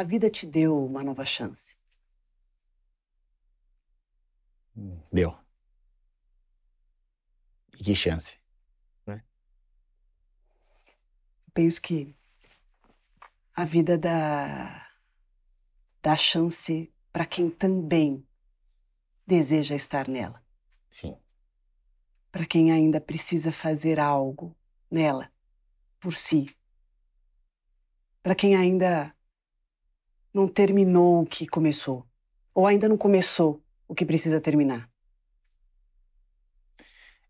A vida te deu uma nova chance? Deu. E que chance, né? Penso que a vida dá chance para quem também deseja estar nela. Sim. Para quem ainda precisa fazer algo nela, por si. Para quem ainda não terminou o que começou. Ou ainda não começou o que precisa terminar.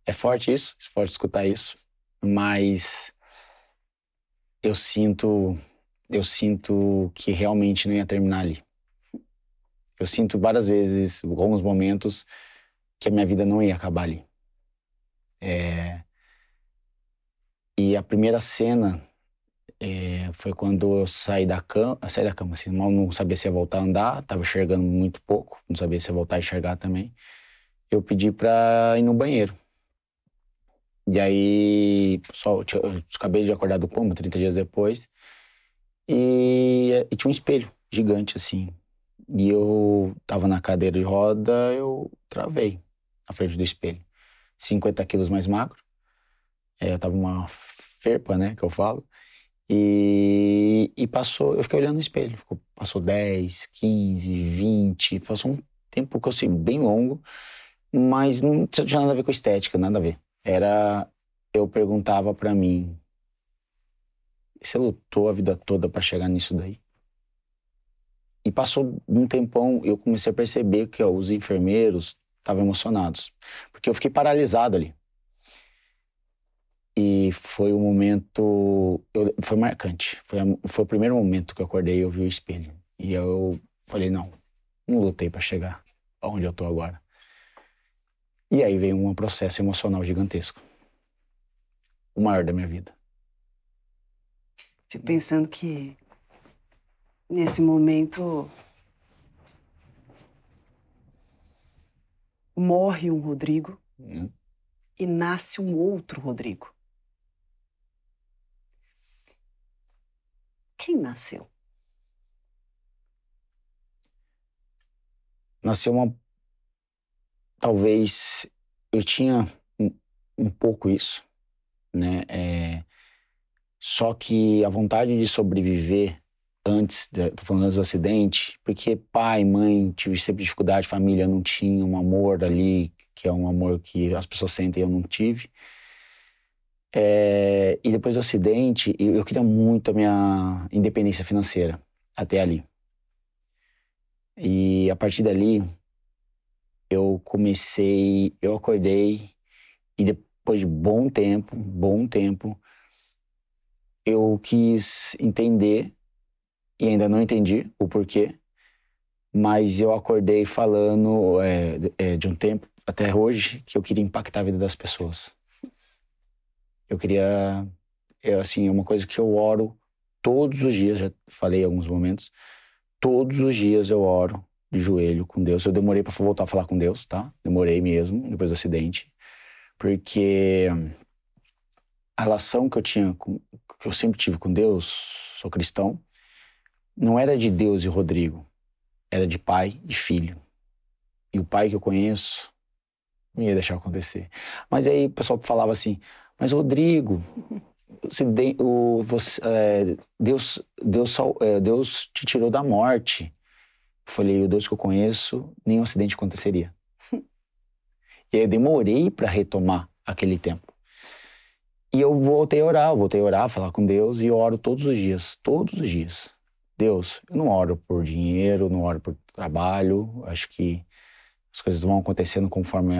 É forte isso, é forte escutar isso, mas eu sinto que realmente não ia terminar ali. Eu sinto várias vezes, alguns momentos, que a minha vida não ia acabar ali. E a primeira cena foi quando eu saí da cama, assim, mal não sabia se ia voltar a andar, tava enxergando muito pouco, não sabia se ia voltar a enxergar também. Eu pedi pra ir no banheiro. E aí, eu acabei de acordar do coma, 30 dias depois, e tinha um espelho gigante, assim. E eu tava na cadeira de roda, eu travei na frente do espelho. 50 quilos mais magro, eu tava uma ferpa, né, que eu falo. E passou, eu fiquei olhando no espelho, passou 10, 15, 20, passou um tempo que eu sei, bem longo, mas não tinha nada a ver com estética, nada a ver. Eu perguntava pra mim, você lutou a vida toda pra chegar nisso daí? E passou um tempão, eu comecei a perceber que os enfermeiros estavam emocionados, porque eu fiquei paralisado ali. E foi um momento, foi marcante. Foi o primeiro momento que eu acordei e eu vi o espelho. E eu falei, não lutei pra chegar aonde eu tô agora. E aí veio um processo emocional gigantesco. O maior da minha vida. Fico pensando que, nesse momento, morre um Rodrigo e nasce um outro Rodrigo. Quem nasceu? Nasceu uma... Talvez eu tinha um pouco isso, né? Só que a vontade de sobreviver tô falando antes do acidente, porque pai, mãe, tive sempre dificuldade, família não tinha um amor ali, que é um amor que as pessoas sentem e eu não tive. E depois do acidente, eu queria muito a minha independência financeira, até ali. E a partir dali, eu acordei e depois de bom tempo, eu quis entender, e ainda não entendi o porquê, mas eu acordei falando de um tempo até hoje que eu queria impactar a vida das pessoas. Eu queria, assim, é uma coisa que eu oro todos os dias, já falei em alguns momentos, todos os dias eu oro de joelho com Deus. Eu demorei para voltar a falar com Deus, tá? Demorei mesmo, depois do acidente, porque a relação que que eu sempre tive com Deus, sou cristão, não era de Deus e Rodrigo, era de pai e filho. E o pai que eu conheço não ia deixar acontecer. Mas aí o pessoal falava assim, mas Rodrigo, Deus te tirou da morte. Eu falei, o Deus que eu conheço, nenhum acidente aconteceria. E aí eu demorei para retomar aquele tempo. E eu voltei a orar, falar com Deus, e eu oro todos os dias, todos os dias. Deus, eu não oro por dinheiro, não oro por trabalho, acho que as coisas vão acontecendo conforme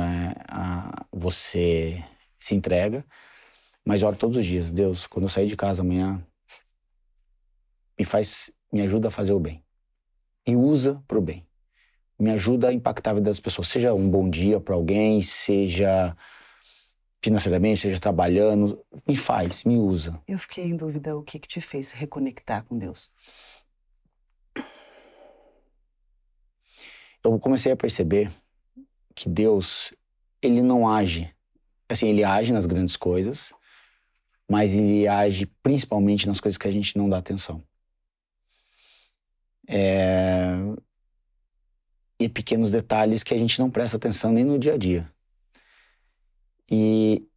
você se entrega, mas oro todos os dias. Deus, quando eu sair de casa amanhã, me ajuda a fazer o bem. E usa pro bem. Me ajuda a impactar a vida das pessoas. Seja um bom dia para alguém, seja financeiramente, seja trabalhando. Me usa. Eu fiquei em dúvida o que te fez reconectar com Deus. Eu comecei a perceber que Deus, ele não age. Assim, ele age nas grandes coisas, mas ele age principalmente nas coisas que a gente não dá atenção. E pequenos detalhes que a gente não presta atenção nem no dia a dia. E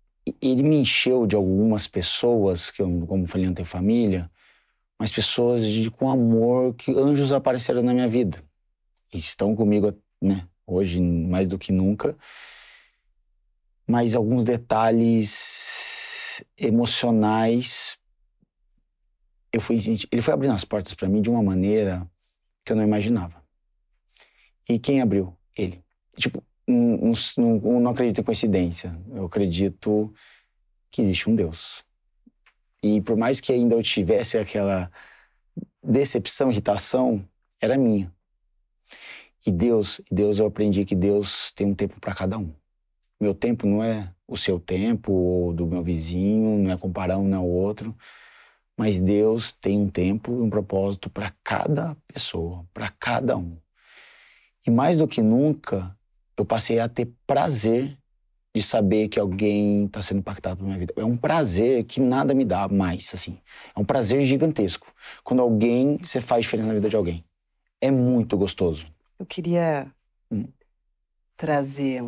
ele me encheu de algumas pessoas, que eu, como falei, não tenho família, mas pessoas com amor, que anjos apareceram na minha vida. E estão comigo, né, hoje mais do que nunca. Mas alguns detalhes emocionais, ele foi abrindo as portas para mim de uma maneira que eu não imaginava. E quem abriu? Ele. Tipo, não acredito em coincidência. Eu acredito que existe um Deus. E por mais que ainda eu tivesse aquela decepção, irritação, era minha. E Deus, eu aprendi que Deus tem um tempo para cada um. Meu tempo não é o seu tempo ou do meu vizinho, não é comparar um ao outro, mas Deus tem um tempo e um propósito para cada pessoa, para cada um. E mais do que nunca, eu passei a ter prazer de saber que alguém está sendo impactado pela minha vida. É um prazer que nada me dá mais, assim. É um prazer gigantesco. Quando você faz diferença na vida de alguém. É muito gostoso. Eu queria trazer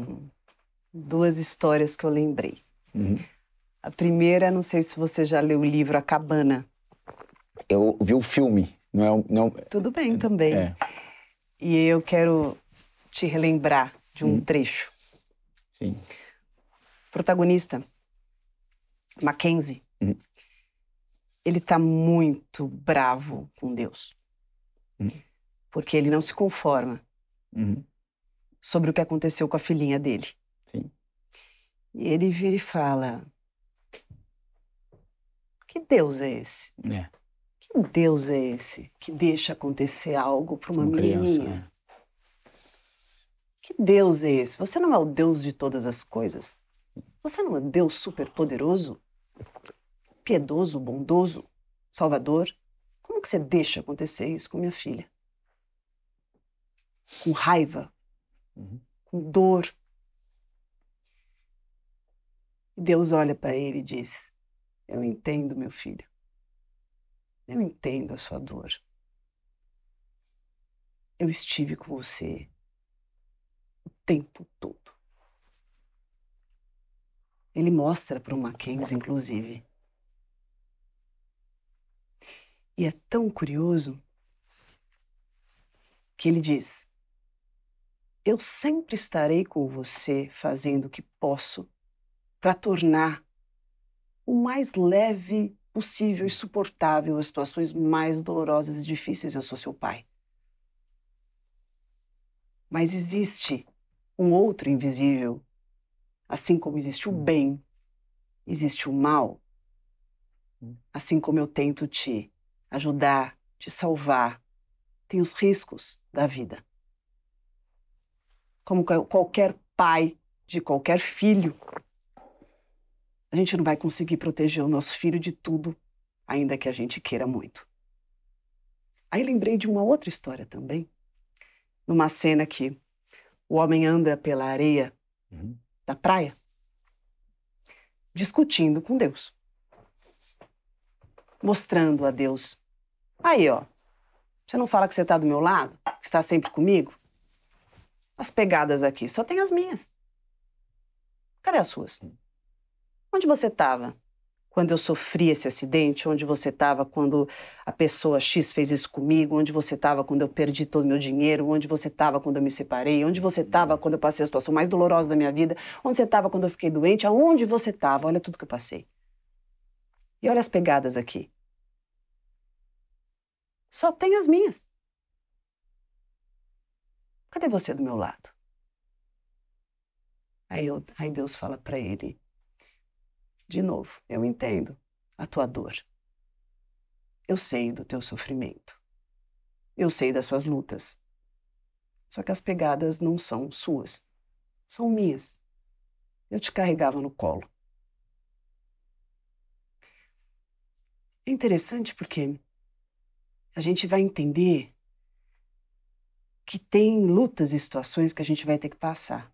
duas histórias que eu lembrei. A primeira, não sei se você já leu o livro A Cabana. Eu vi o filme. Não... Tudo bem também. E eu quero te relembrar de um trecho. Sim. O protagonista, Mackenzie, ele tá muito bravo com Deus. Porque ele não se conforma sobre o que aconteceu com a filhinha dele. Sim. E ele vira e fala: que Deus é esse? Que Deus é esse que deixa acontecer algo para uma criança, menininha? Que Deus é esse? Você não é o Deus de todas as coisas? Você não é Deus super poderoso, piedoso, bondoso, salvador? Como que você deixa acontecer isso com minha filha? Com raiva, com dor. E Deus olha para ele e diz: eu entendo, meu filho. Eu entendo a sua dor. Eu estive com você o tempo todo. Ele mostra para o Mackenzie, inclusive. E é tão curioso que ele diz: eu sempre estarei com você fazendo o que posso para tornar o mais leve possível e suportável as situações mais dolorosas e difíceis. Eu sou seu pai. Mas existe um outro invisível. Assim como existe o bem, existe o mal. Assim como eu tento te ajudar, te salvar, tem os riscos da vida. Como qualquer pai de qualquer filho, a gente não vai conseguir proteger o nosso filho de tudo, ainda que a gente queira muito. Aí lembrei de uma outra história também, numa cena que o homem anda pela areia da praia, discutindo com Deus, mostrando a Deus: aí, ó, você não fala que você está do meu lado, que está sempre comigo? As pegadas aqui só tem as minhas. Cadê as suas? Onde você estava quando eu sofri esse acidente? Onde você estava quando a pessoa X fez isso comigo? Onde você estava quando eu perdi todo o meu dinheiro? Onde você estava quando eu me separei? Onde você estava quando eu passei a situação mais dolorosa da minha vida? Onde você estava quando eu fiquei doente? Aonde você estava? Olha tudo que eu passei. E olha as pegadas aqui. Só tem as minhas. Cadê você do meu lado? Aí Deus fala para ele: de novo, eu entendo a tua dor. Eu sei do teu sofrimento. Eu sei das suas lutas. Só que as pegadas não são suas. São minhas. Eu te carregava no colo. É interessante porque a gente vai entender que tem lutas e situações que a gente vai ter que passar.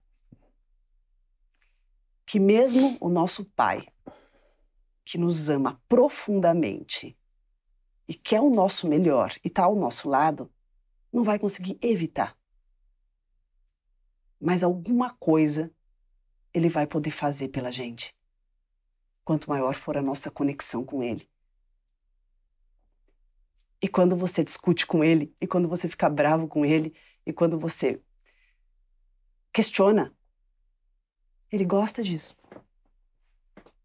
Que mesmo o nosso Pai, que nos ama profundamente e quer o nosso melhor e está ao nosso lado, não vai conseguir evitar. Mas alguma coisa ele vai poder fazer pela gente. Quanto maior for a nossa conexão com ele. E quando você discute com ele, e quando você fica bravo com ele, e quando você questiona, ele gosta disso.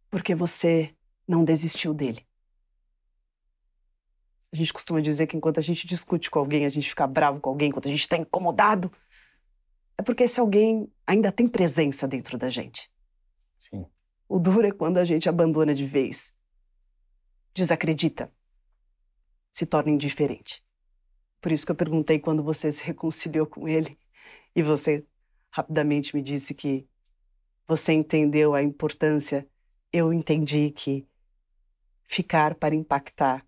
Porque você não desistiu dele. A gente costuma dizer que enquanto a gente discute com alguém, a gente fica bravo com alguém, enquanto a gente está incomodado, é porque esse alguém ainda tem presença dentro da gente. Sim. O duro é quando a gente abandona de vez, desacredita, se torna indiferente. Por isso que eu perguntei quando você se reconciliou com ele e você rapidamente me disse que você entendeu a importância. Eu entendi que ficar para impactar,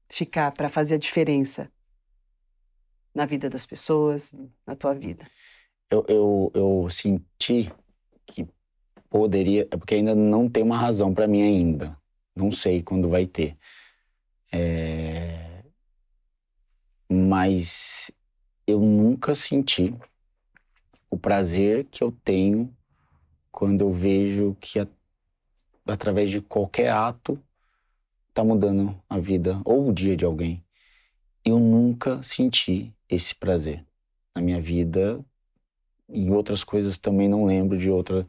ficar para fazer a diferença na vida das pessoas, na tua vida. Eu senti que poderia, é porque ainda não tem uma razão para mim ainda. Não sei quando vai ter. Mas eu nunca senti o prazer que eu tenho quando eu vejo que através de qualquer ato tá mudando a vida ou o dia de alguém. Eu nunca senti esse prazer na minha vida. Em outras coisas também não lembro de outra.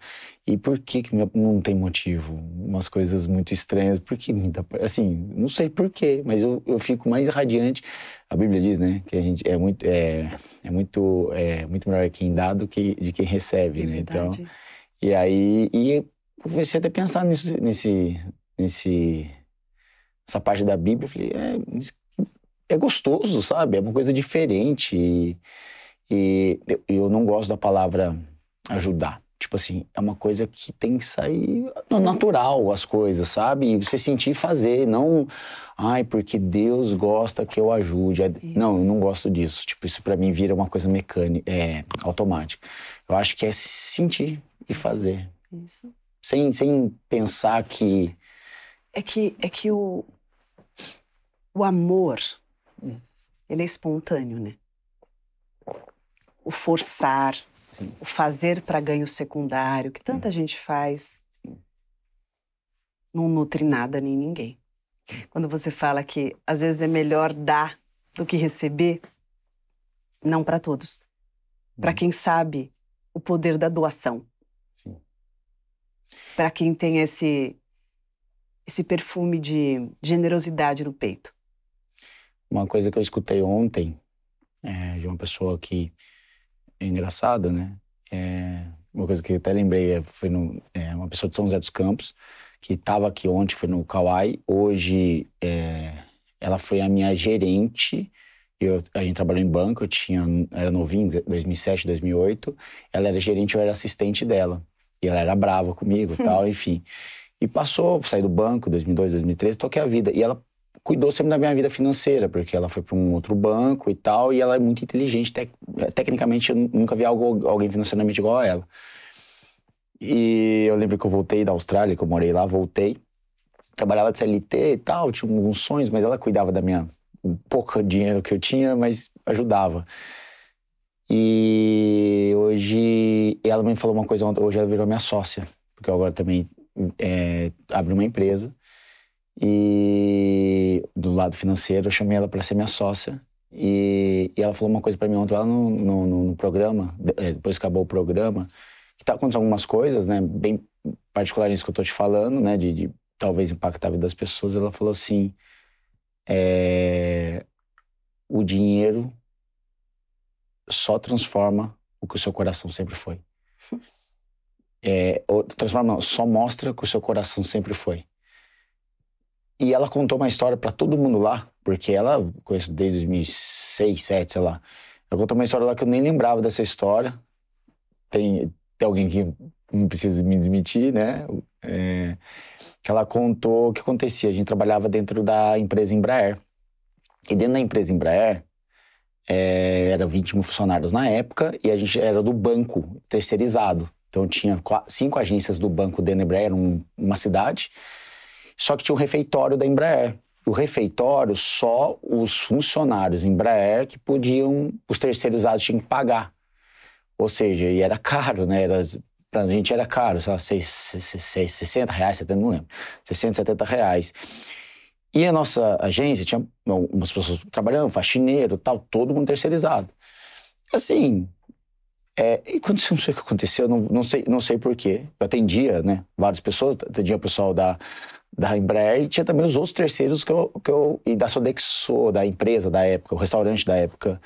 E por que não tem motivo? Umas coisas muito estranhas. Por que me dá... Assim, não sei por quê, mas eu fico mais radiante. A Bíblia diz, né, que a gente é muito melhor quem dá do que de quem recebe, né? Então, e aí eu comecei até a pensar nessa parte da Bíblia. Eu falei, é gostoso, sabe? É uma coisa diferente. E eu não gosto da palavra ajudar. Tipo assim, é uma coisa que tem que sair natural, as coisas, sabe? E você sentir e fazer, não... Ai, porque Deus gosta que eu ajude. Não, eu não gosto disso. Tipo, isso pra mim vira uma coisa mecânica, automática. Eu acho que é sentir e fazer. Isso. Sem pensar que... É que o amor, ele é espontâneo, né? O forçar, sim, o fazer para ganho secundário, que tanta gente faz, não nutre nada nem ninguém. Quando você fala que às vezes é melhor dar do que receber, não para todos. Para quem sabe o poder da doação. Sim. Para quem tem esse perfume de generosidade no peito. Uma coisa que eu escutei ontem de uma pessoa que é engraçado, né? Uma coisa que eu até lembrei, foi uma pessoa de São José dos Campos, que estava aqui ontem, foi no Kauai. Hoje, ela foi a minha gerente. A gente trabalhou em banco, era novinho, 2007, 2008. Ela era gerente, eu era assistente dela. E ela era brava comigo e tal, enfim. E saí do banco, 2002, 2013, toquei a vida. E ela cuidou sempre da minha vida financeira, porque ela foi para um outro banco e tal, e ela é muito inteligente. Tecnicamente, eu nunca vi alguém financeiramente igual a ela. E eu lembro que eu voltei da Austrália, que eu morei lá, voltei. Trabalhava de CLT e tal, tinha alguns sonhos, mas ela cuidava um pouco dinheiro que eu tinha, mas ajudava. E hoje, ela me falou uma coisa, hoje ela virou minha sócia, porque eu agora também abri uma empresa. E do lado financeiro, eu chamei ela para ser minha sócia. E ela falou uma coisa para mim ontem lá no programa, depois que acabou o programa, que tá acontecendo algumas coisas, né, bem particulares isso que eu tô te falando, né, de talvez impactar a vida das pessoas. Ela falou assim, o dinheiro só transforma o que o seu coração sempre foi. Transforma não, só mostra o que o seu coração sempre foi. E ela contou uma história pra todo mundo lá, porque ela conheço desde 2006, 2007, sei lá. Ela contou uma história lá que eu nem lembrava dessa história. Tem alguém que não precisa me admitir, né? Que ela contou o que acontecia. A gente trabalhava dentro da empresa Embraer. E dentro da empresa Embraer, era 20 mil funcionários na época, e a gente era do banco terceirizado. Então tinha 5 agências do banco dentro da Embraer, uma cidade. Só que tinha um refeitório da Embraer. o refeitório, só os funcionários Embraer que podiam, os terceirizados tinham que pagar. Ou seja, e era caro, né? Pra gente era caro, sei lá, 60 reais, 70, não lembro. 60, 70 reais. E a nossa agência tinha umas pessoas trabalhando, faxineiro, tal, todo mundo terceirizado. Assim, e quando não sei o que aconteceu, não sei por quê. Eu atendia, né, várias pessoas, atendia o pessoal da Embraer e tinha também os outros terceiros e da Sodexo, da empresa da época, o restaurante da época.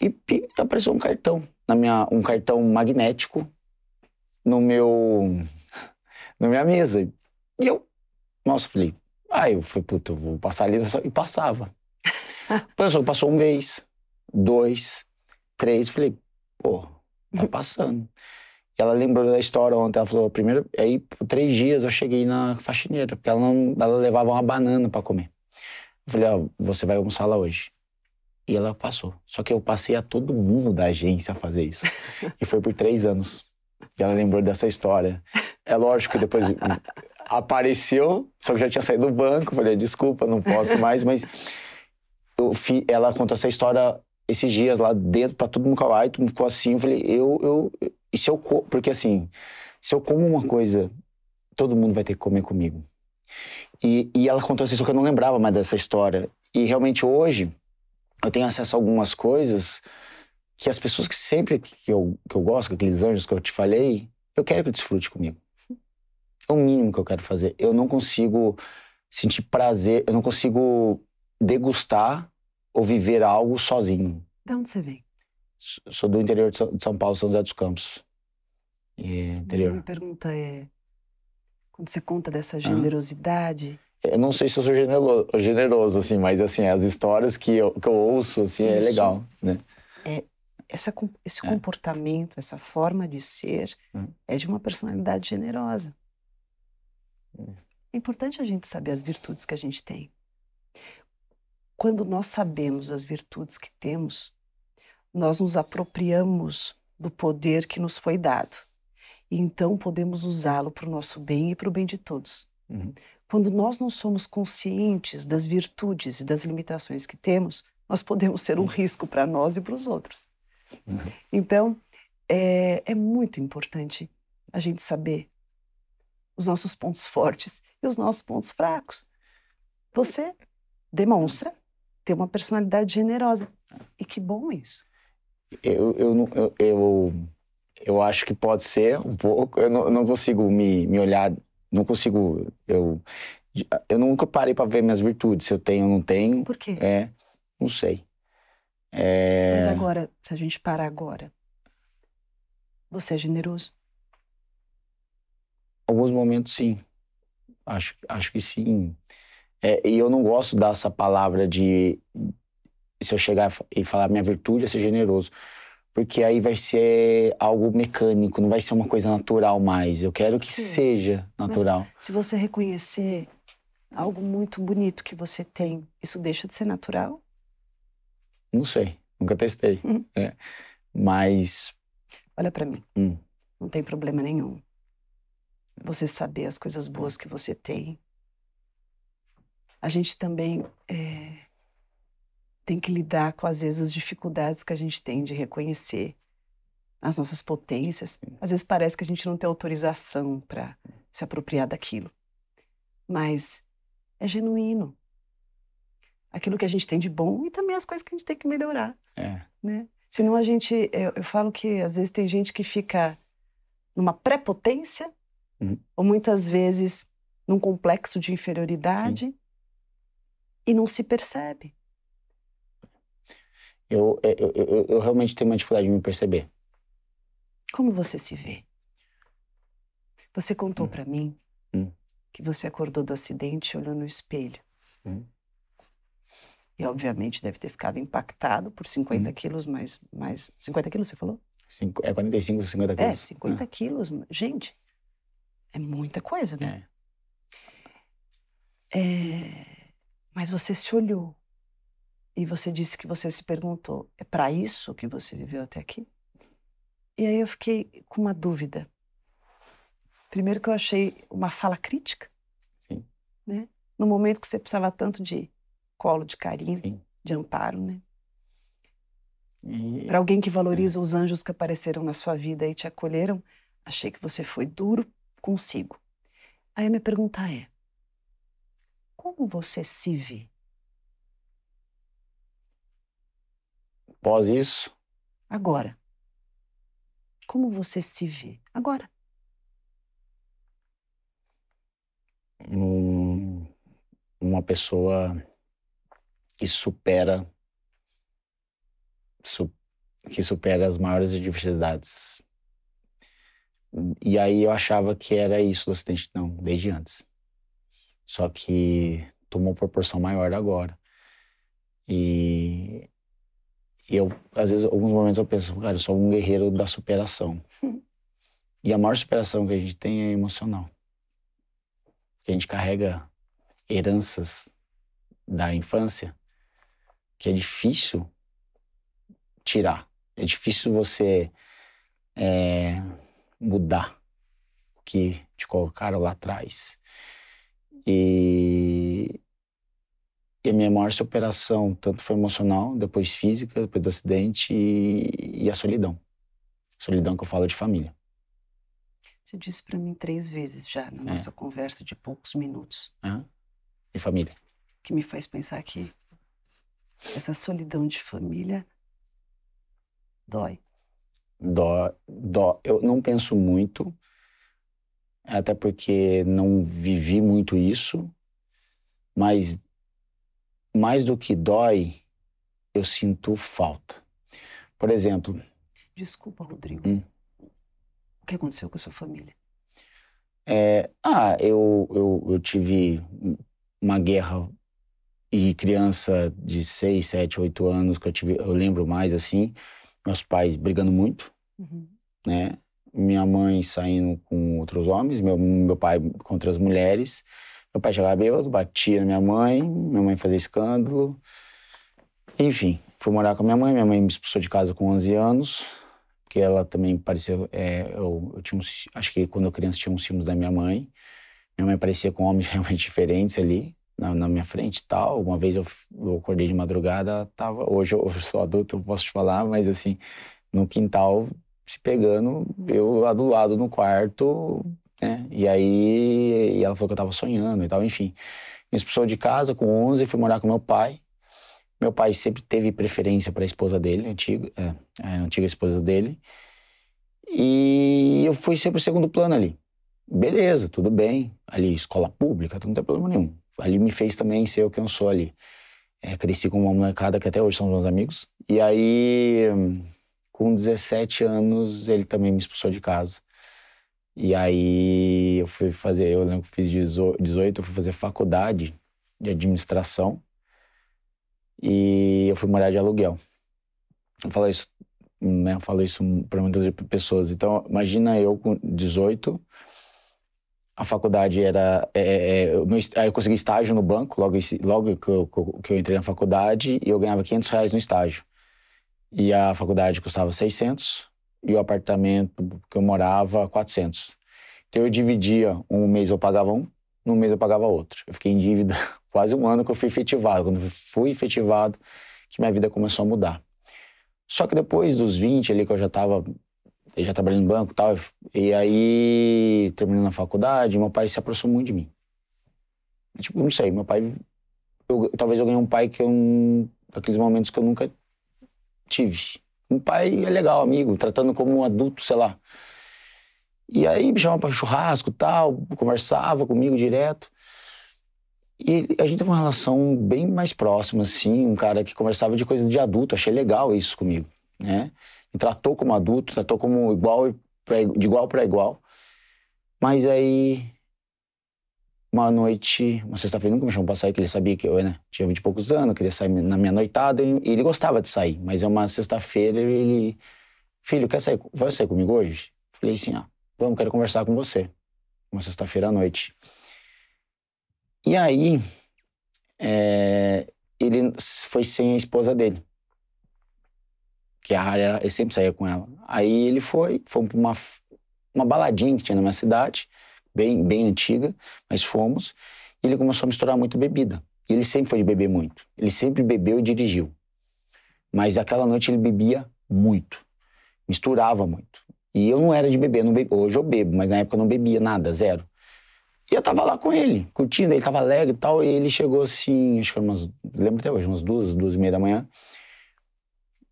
E apareceu um cartão, um cartão magnético na minha mesa. E eu, nossa, falei, puta, eu vou passar ali, e passava. Passou um mês, 2, 3, falei, pô, tá passando. E ela lembrou da história ontem, ela falou, primeiro, aí por 3 dias eu cheguei na faxineira, porque ela levava uma banana pra comer. Eu falei, você vai almoçar lá hoje. E ela passou. Só que eu passei a todo mundo da agência a fazer isso. E foi por 3 anos. E ela lembrou dessa história. É lógico que depois apareceu, só que já tinha saído do banco. Falei, desculpa, não posso mais. Mas ela contou essa história esses dias lá dentro, pra todo mundo falar. E todo mundo ficou assim. Eu falei, e se eu porque assim, se eu como uma coisa, todo mundo vai ter que comer comigo. E ela contou essa história que eu não lembrava mais dessa história. E realmente hoje eu tenho acesso a algumas coisas que as pessoas que sempre que eu gosto, aqueles anjos que eu te falei, eu quero que desfrute comigo. É o mínimo que eu quero fazer. Eu não consigo sentir prazer, eu não consigo degustar ou viver algo sozinho. De onde você vem? Sou do interior de São Paulo, São José dos Campos. Interior. A minha pergunta é, quando você conta dessa generosidade... Eu não sei se eu sou generoso, assim, mas assim, as histórias que eu ouço, assim, é legal, né? Esse comportamento, essa forma de ser, é de uma personalidade generosa. É importante a gente saber as virtudes que a gente tem. Quando nós sabemos as virtudes que temos, nós nos apropriamos do poder que nos foi dado. E então podemos usá-lo para o nosso bem e para o bem de todos. Quando nós não somos conscientes das virtudes e das limitações que temos, nós podemos ser um risco para nós e para os outros. Então, é muito importante a gente saber os nossos pontos fortes e os nossos pontos fracos. Você demonstra ter uma personalidade generosa. E que bom isso. Eu acho que pode ser um pouco. Eu não consigo me olhar, não consigo. Eu nunca parei para ver minhas virtudes, se eu tenho ou não tenho. Por quê? Não sei. Mas agora, se a gente parar agora, você é generoso? Alguns momentos, sim. Acho que sim. E eu não gosto dessa palavra de... Se eu chegar e falar minha virtude é ser generoso. Porque aí vai ser algo mecânico, não vai ser uma coisa natural mais. Eu quero que seja natural. Mas se você reconhecer algo muito bonito que você tem, isso deixa de ser natural? Não sei, nunca testei. Mas... Olha pra mim, não tem problema nenhum. Você saber as coisas boas que você tem. A gente também tem que lidar com, às vezes, as dificuldades que a gente tem de reconhecer as nossas potências. Às vezes parece que a gente não tem autorização para se apropriar daquilo. Mas é genuíno. Aquilo que a gente tem de bom e também as coisas que a gente tem que melhorar. Né? Senão a gente... Eu falo que às vezes tem gente que fica numa prepotência ou muitas vezes num complexo de inferioridade e não se percebe. Eu realmente tenho uma dificuldade de me perceber. Como você se vê? Você contou pra mim que você acordou do acidente e olhou no espelho. E obviamente deve ter ficado impactado por 50 quilos, mais 50 quilos você falou? 45, 50 quilos. 50 quilos. Gente, é muita coisa, né? Mas você se olhou. E você disse que você se perguntou, é para isso que você viveu até aqui? E aí eu fiquei com uma dúvida. Primeiro que eu achei uma fala crítica. Sim. Né? no momento que você precisava tanto de colo, de carinho, Sim. de amparo, né? E Para alguém que valoriza os anjos que apareceram na sua vida e te acolheram, achei que você foi duro consigo. Aí a minha pergunta é, como você se vê? após isso, Agora. Como você se vê? Agora. uma pessoa que que supera as maiores adversidades. E aí eu achava que era isso do acidente, não, desde antes. Só que tomou proporção maior agora. E eu, às vezes, alguns momentos eu penso, cara, eu sou um guerreiro da superação. E a maior superação que a gente tem é emocional. A gente carrega heranças da infância que é difícil tirar. É difícil você mudar o que te colocaram lá atrás. E a minha maior superação, tanto foi emocional, depois física, depois do acidente e a solidão. Solidão que eu falo de família. Você disse para mim 3 vezes já na nossa conversa de poucos minutos. De família. Que me faz pensar que essa solidão de família dói. Eu não penso muito, até porque não vivi muito isso, mas mais do que dói, eu sinto falta. Por exemplo... Desculpa, Rodrigo. O que aconteceu com a sua família? Eu tive uma guerra e criança de 6, 7, 8 anos, eu lembro mais assim, meus pais brigando muito, né? Minha mãe saindo com outros homens, meu pai com outras mulheres. Meu pai chegava bêbado, batia na minha mãe fazia escândalo. Enfim, fui morar com a minha mãe me expulsou de casa com 11 anos, porque ela também parecia... eu tinha acho que quando eu criança tinha uns ciúmes da minha mãe. Minha mãe parecia com homens realmente diferentes ali, na minha frente e tal. Uma vez eu acordei de madrugada, hoje eu sou adulto, eu posso te falar, mas assim, no quintal, se pegando, eu lá do lado no quarto, né? E aí ela falou que eu tava sonhando e tal, enfim. Me expulsou de casa com 11, fui morar com meu pai. Meu pai sempre teve preferência para a esposa dele, a antiga esposa dele. E eu fui sempre o segundo plano ali. Beleza, tudo bem. Ali, escola pública, não tem problema nenhum. Ali me fez também ser o que eu sou ali. Cresci com uma molecada que até hoje são meus amigos. E aí, com 17 anos, ele também me expulsou de casa. E aí eu lembro que fiz 18, eu fui fazer faculdade de administração. E eu fui morar de aluguel. Eu falo isso, né? Eu falo isso para muitas pessoas. Então, imagina eu com 18, a faculdade era... aí eu consegui estágio no banco, logo que eu entrei na faculdade, e eu ganhava R$500 no estágio. E a faculdade custava 600, e o apartamento que eu morava, 400. Então eu dividia, um mês eu pagava no mês eu pagava outro. Eu fiquei em dívida quase um ano que eu fui efetivado. Quando eu fui efetivado, que minha vida começou a mudar. Só que depois dos 20 ali, que eu já trabalhando em banco e tal, e aí, terminando a faculdade, meu pai se aproximou muito de mim. Tipo, não sei, meu pai... talvez eu ganhei um pai daqueles momentos que eu nunca tive. Um pai é legal, amigo, tratando como um adulto, sei lá. E aí me chamava para churrasco e tal, conversava comigo direto. E a gente teve uma relação bem mais próxima, assim, um cara que conversava de coisas de adulto, achei legal isso comigo, né? Me tratou como adulto, tratou como de igual para igual. Mas aí, uma noite, uma sexta-feira, nunca me chamou pra sair, que ele sabia que eu, né, tinha 20 e poucos anos, queria sair na minha noitada, e ele gostava de sair. Mas é uma sexta-feira, ele... Filho, vai sair comigo hoje? Falei assim, vamos, quero conversar com você. Uma sexta-feira à noite. E aí, ele foi sem a esposa dele, que a Rara, ele sempre saía com ela. Aí ele fomos pra uma baladinha que tinha na minha cidade, bem antiga, mas fomos. e ele começou a misturar muito bebida. E ele sempre foi de beber muito. Ele sempre bebeu e dirigiu. Mas aquela noite ele bebia muito. Misturava muito. E eu não era de beber, não bebi. Hoje eu bebo, mas na época eu não bebia nada, zero. E eu tava lá com ele, curtindo, ele tava alegre e tal, e ele chegou assim, acho que era lembro até hoje, umas 2h30 da manhã.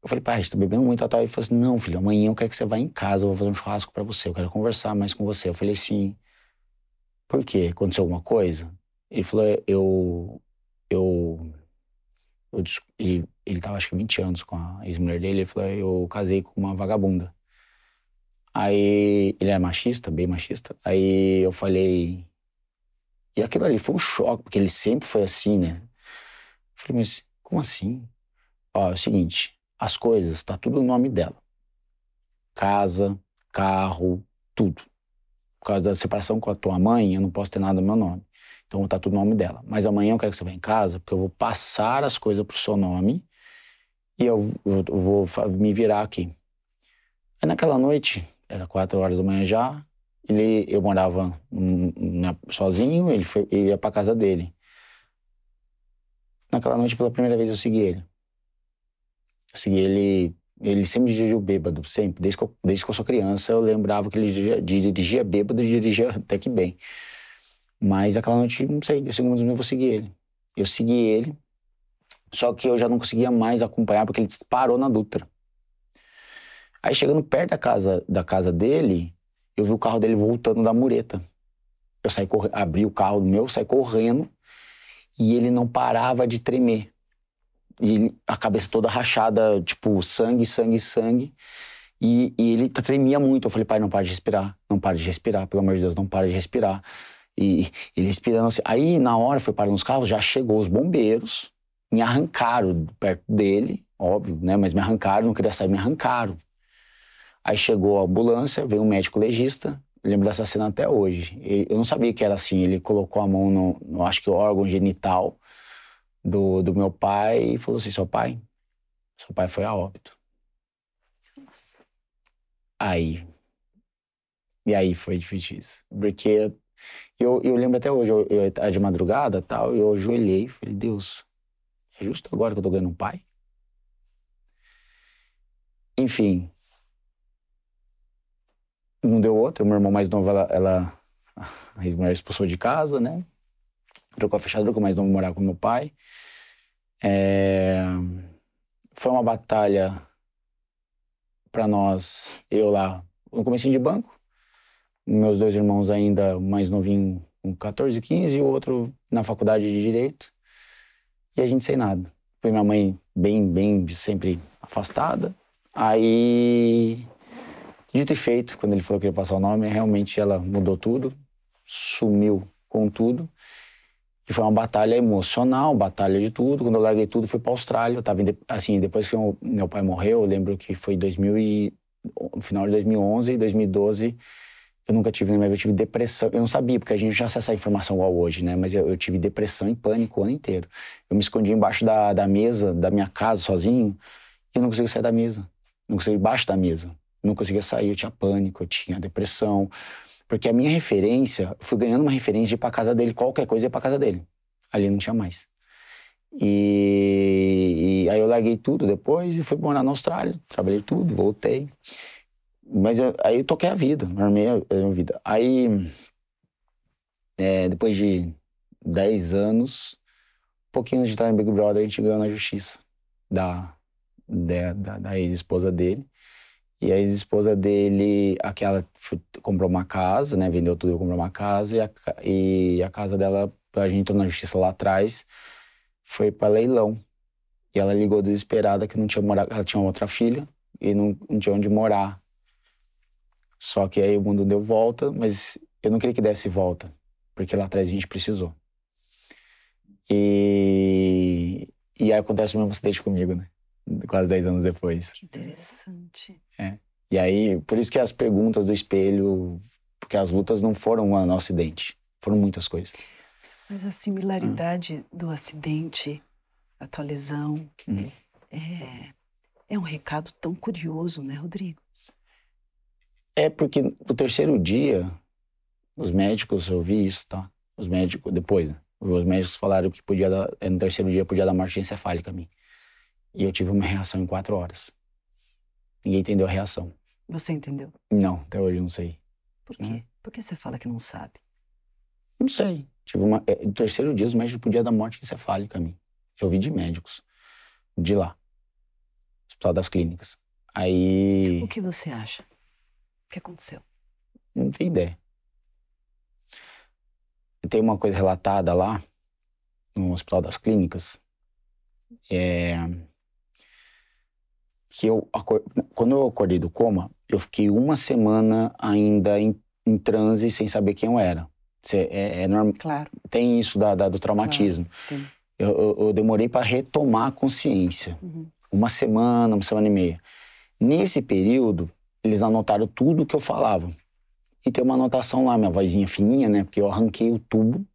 Eu falei, pai, você tá bebendo muito, tal. Ele falou assim, não, filho, amanhã eu quero que você vá em casa, eu vou fazer um churrasco pra você, eu quero conversar mais com você. Eu falei assim, por quê? Aconteceu alguma coisa? Ele falou, ele tava acho que 20 anos com a ex-mulher dele, ele falou, eu casei com uma vagabunda. Aí, ele era machista, bem machista, aí eu falei... E aquilo ali foi um choque, porque ele sempre foi assim, né? Eu falei, mas como assim? Ó, é o seguinte, as coisas, tá tudo no nome dela. Casa, carro, tudo. Por causa da separação com a tua mãe, eu não posso ter nada no meu nome. Então tá tudo no nome dela. Mas amanhã eu quero que você vá em casa, porque eu vou passar as coisas pro seu nome e eu vou me virar aqui. Aí naquela noite, era 4 horas da manhã já, eu morava sozinho, ele ia pra casa dele. Naquela noite, pela primeira vez, eu segui ele. Eu segui ele sempre dirigiu bêbado, sempre. Desde que eu sou criança, eu lembrava que ele dirigia bêbado e dirigia até que bem. Mas aquela noite, não sei, eu segui, eu vou seguir ele. Eu segui ele, só que eu já não conseguia mais acompanhar, porque ele parou na Dutra. Aí, chegando perto da casa dele, eu vi o carro dele voltando da mureta. Eu abri o carro do meu, saí correndo, e ele não parava de tremer. E a cabeça toda rachada, tipo, sangue, sangue, sangue. E ele tremia muito. Eu falei, pai, não para de respirar. Não para de respirar, pelo amor de Deus, não para de respirar. E ele respirando assim. Aí, na hora, foi parando os carros, já chegou os bombeiros, me arrancaram perto dele, óbvio, né? Mas me arrancaram, não queria sair, me arrancaram. Aí chegou a ambulância, veio um médico legista, eu lembro dessa cena até hoje. Eu não sabia que era assim, ele colocou a mão no acho que o órgão genital do meu pai e falou assim, seu pai foi a óbito. Nossa. E aí foi difícil isso. Porque eu lembro até hoje, eu de madrugada tal, eu ajoelhei e falei, Deus, é justo agora que eu tô ganhando um pai? Enfim, não deu outra, meu irmão mais novo, a mulher expulsou de casa, né? Trocou a fechadura, que o mais novo morava com meu pai. Foi uma batalha pra nós, eu lá, no comecinho de banco, meus 2 irmãos ainda, o mais novinho com 14, 15, e o outro na faculdade de Direito, e a gente sem nada. Foi minha mãe bem, sempre afastada. Aí, dito e feito, quando ele falou que ia passar o nome, realmente ela mudou tudo, sumiu com tudo. E foi uma batalha emocional, batalha de tudo. Quando eu larguei tudo, fui pra Austrália. Eu tava, assim, depois que meu pai morreu, eu lembro que foi no final de 2011 e 2012, eu nunca tive, na minha vida, eu tive depressão. Eu não sabia, porque a gente já acessa a informação igual hoje, né? Mas eu tive depressão e pânico o ano inteiro. Eu me escondi embaixo da mesa da minha casa, sozinho, e eu não conseguia sair da mesa. Não conseguia embaixo da mesa. Não conseguia sair, eu tinha pânico, eu tinha depressão. Porque a minha referência, eu fui ganhando uma referência de ir pra casa dele, qualquer coisa ia pra casa dele. Ali não tinha mais. E aí eu larguei tudo depois e fui morar na Austrália. Trabalhei tudo, voltei. Mas aí eu toquei a vida, normei a vida. Aí, depois de 10 anos, um pouquinho antes de entrar no Big Brother, a gente ganhou na justiça da ex-esposa dele. E a ex-esposa dele, comprou uma casa, né? Vendeu tudo, comprou uma casa. E a casa dela, a gente entrou na justiça lá atrás, foi para leilão. E ela ligou desesperada que não tinha morar, ela tinha outra filha e não tinha onde morar. Só que aí o mundo deu volta, mas eu não queria que desse volta, porque lá atrás a gente precisou. E aí acontece o mesmo acidente comigo, né? Quase 10 anos depois. Que interessante. E aí, por isso que as perguntas do espelho, porque as lutas não foram um acidente, foram muitas coisas. Mas a similaridade do acidente, a tua lesão, é um recado tão curioso, né, Rodrigo? É porque no terceiro dia, os médicos, eu vi isso, tá? Os médicos, depois, né? Os médicos falaram que podia dar, no terceiro dia podia dar morte encefálica a mim. E eu tive uma reação em 4 horas. Ninguém entendeu a reação. Você entendeu? Não, até hoje eu não sei. Por quê? Por que você fala que não sabe? Não sei. No terceiro dia os médicos podiam dar morte encefálica a mim. Já ouvi de médicos. De lá. Hospital das Clínicas. Aí... O que você acha? O que aconteceu? Não tenho ideia. Tem uma coisa relatada lá, no Hospital das Clínicas, que quando eu acordei do coma, eu fiquei uma semana ainda em transe sem saber quem eu era. Normal. Claro. Tem isso do traumatismo. Claro, eu demorei para retomar a consciência. Uma semana e meia. Nesse período, eles anotaram tudo que eu falava. E tem uma anotação lá, minha vozinha fininha, né? Porque eu arranquei o tubo.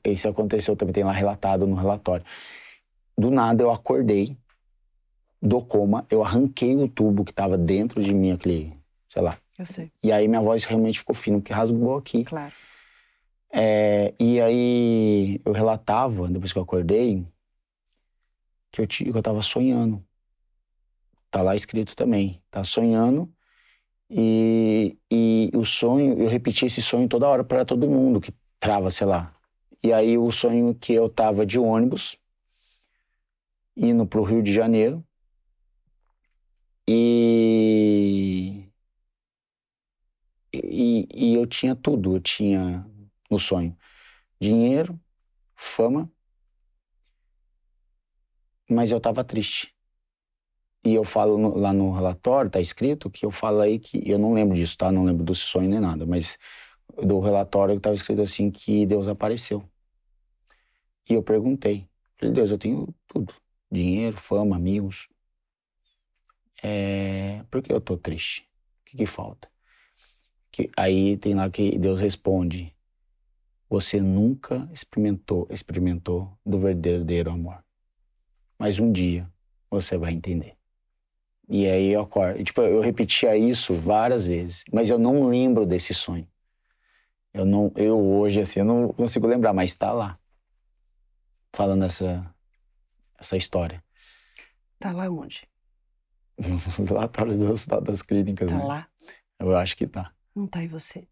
Isso aconteceu também, tem lá relatado no relatório. Do nada eu acordei do coma, eu arranquei o tubo que estava dentro de mim, aquele, sei lá. Eu sei. E aí minha voz realmente ficou fina, porque rasgou aqui. Claro. E aí eu relatava, depois que eu acordei, que eu tava sonhando. Tá lá escrito também. Tá sonhando. E o sonho, eu repeti esse sonho toda hora para todo mundo que trava, sei lá. E aí o sonho que eu tava de ônibus, indo pro Rio de Janeiro. E eu tinha tudo. Eu tinha no sonho dinheiro, fama, mas eu tava triste. E eu falo lá no relatório, tá escrito, que eu falo aí que... Eu não lembro disso, tá? Não lembro do sonho nem nada, mas do relatório que tava escrito assim, que Deus apareceu. E eu perguntei, falei, Deus, eu tenho tudo. Dinheiro, fama, amigos. Por que eu tô triste? O que falta? Aí tem lá que Deus responde, você nunca experimentou do verdadeiro amor. Mas um dia você vai entender. E aí eu acordo. Tipo, eu repetia isso várias vezes, mas eu não lembro desse sonho. Eu hoje, assim, eu não consigo lembrar, mas tá lá. Falando essa história. Tá lá onde? Nos relatórios do Hospital das Clínicas, tá né? Lá? Eu acho que tá. Não tá em você?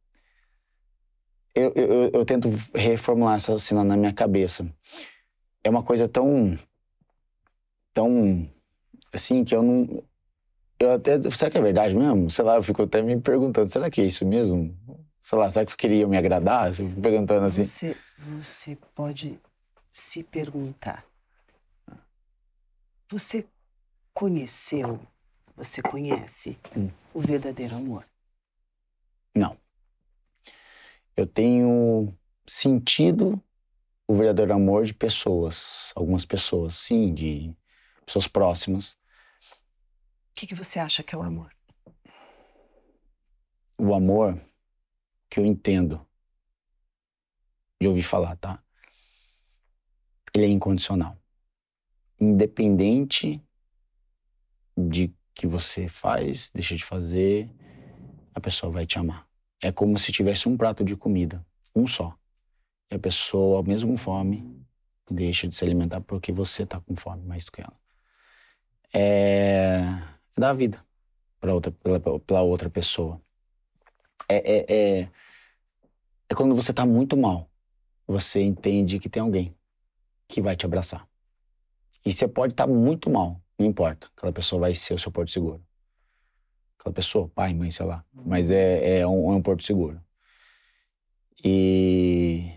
Eu tento reformular essa cena na minha cabeça. É uma coisa tão assim, que eu não... Eu até... Será que é verdade mesmo? Sei lá, eu fico até me perguntando, será que é isso mesmo? Sei lá, será que queriam me agradar? Eu fico perguntando assim. Você pode se perguntar. Você conhece o verdadeiro amor? Não. Eu tenho sentido o verdadeiro amor de pessoas. Algumas pessoas, sim, de pessoas próximas. O que você acha que é o amor? O amor que eu entendo de ouvir falar, tá? Ele é incondicional. Independente de que você faz, deixa de fazer, a pessoa vai te amar. É como se tivesse um prato de comida, um só. E a pessoa, mesmo com fome, deixa de se alimentar porque você tá com fome mais do que ela. É dar a vida pela outra pessoa. É quando você tá muito mal, você entende que tem alguém que vai te abraçar. E você pode estar muito mal, não importa. Aquela pessoa vai ser o seu porto seguro. Aquela pessoa, pai, mãe, sei lá. Mas é um porto seguro. E